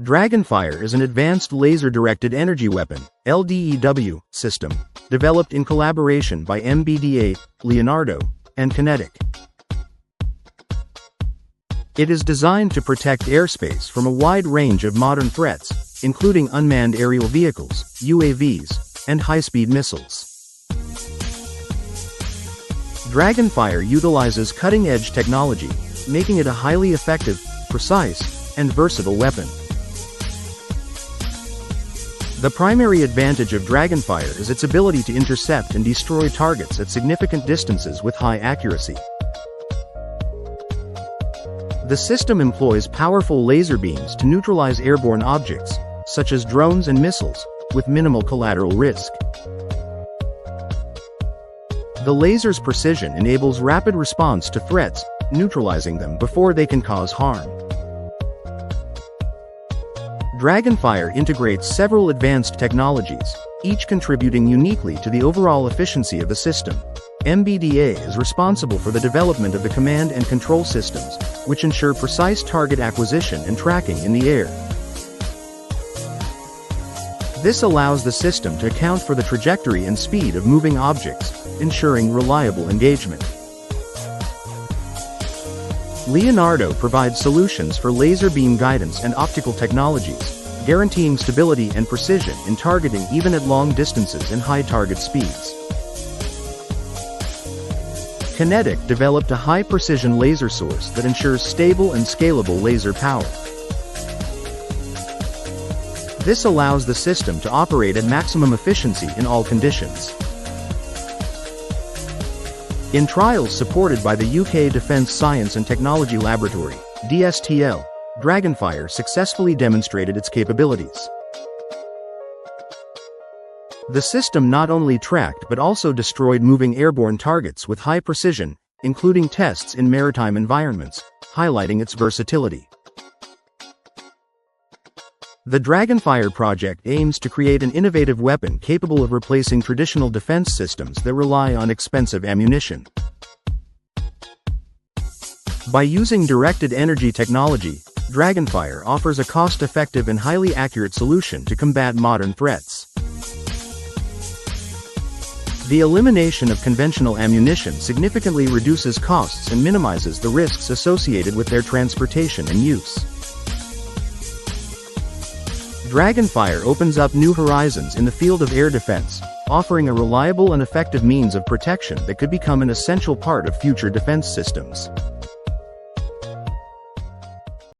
DragonFire is an advanced laser-directed energy weapon (LDEW) system, developed in collaboration by MBDA, Leonardo, and QinetiQ. It is designed to protect airspace from a wide range of modern threats, including unmanned aerial vehicles, UAVs, and high-speed missiles. DragonFire utilizes cutting-edge technology, making it a highly effective, precise, and versatile weapon. The primary advantage of DragonFire is its ability to intercept and destroy targets at significant distances with high accuracy. The system employs powerful laser beams to neutralize airborne objects, such as drones and missiles, with minimal collateral risk. The laser's precision enables rapid response to threats, neutralizing them before they can cause harm. DragonFire integrates several advanced technologies, each contributing uniquely to the overall efficiency of the system. MBDA is responsible for the development of the command and control systems, which ensure precise target acquisition and tracking in the air. This allows the system to account for the trajectory and speed of moving objects, ensuring reliable engagement. Leonardo provides solutions for laser beam guidance and optical technologies, guaranteeing stability and precision in targeting even at long distances and high target speeds. QinetiQ developed a high-precision laser source that ensures stable and scalable laser power. This allows the system to operate at maximum efficiency in all conditions. In trials supported by the UK Defence Science and Technology Laboratory, DSTL, DragonFire successfully demonstrated its capabilities. The system not only tracked but also destroyed moving airborne targets with high precision, including tests in maritime environments, highlighting its versatility. The DragonFire project aims to create an innovative weapon capable of replacing traditional defense systems that rely on expensive ammunition. By using directed energy technology, DragonFire offers a cost-effective and highly accurate solution to combat modern threats. The elimination of conventional ammunition significantly reduces costs and minimizes the risks associated with their transportation and use. DragonFire opens up new horizons in the field of air defense, offering a reliable and effective means of protection that could become an essential part of future defense systems.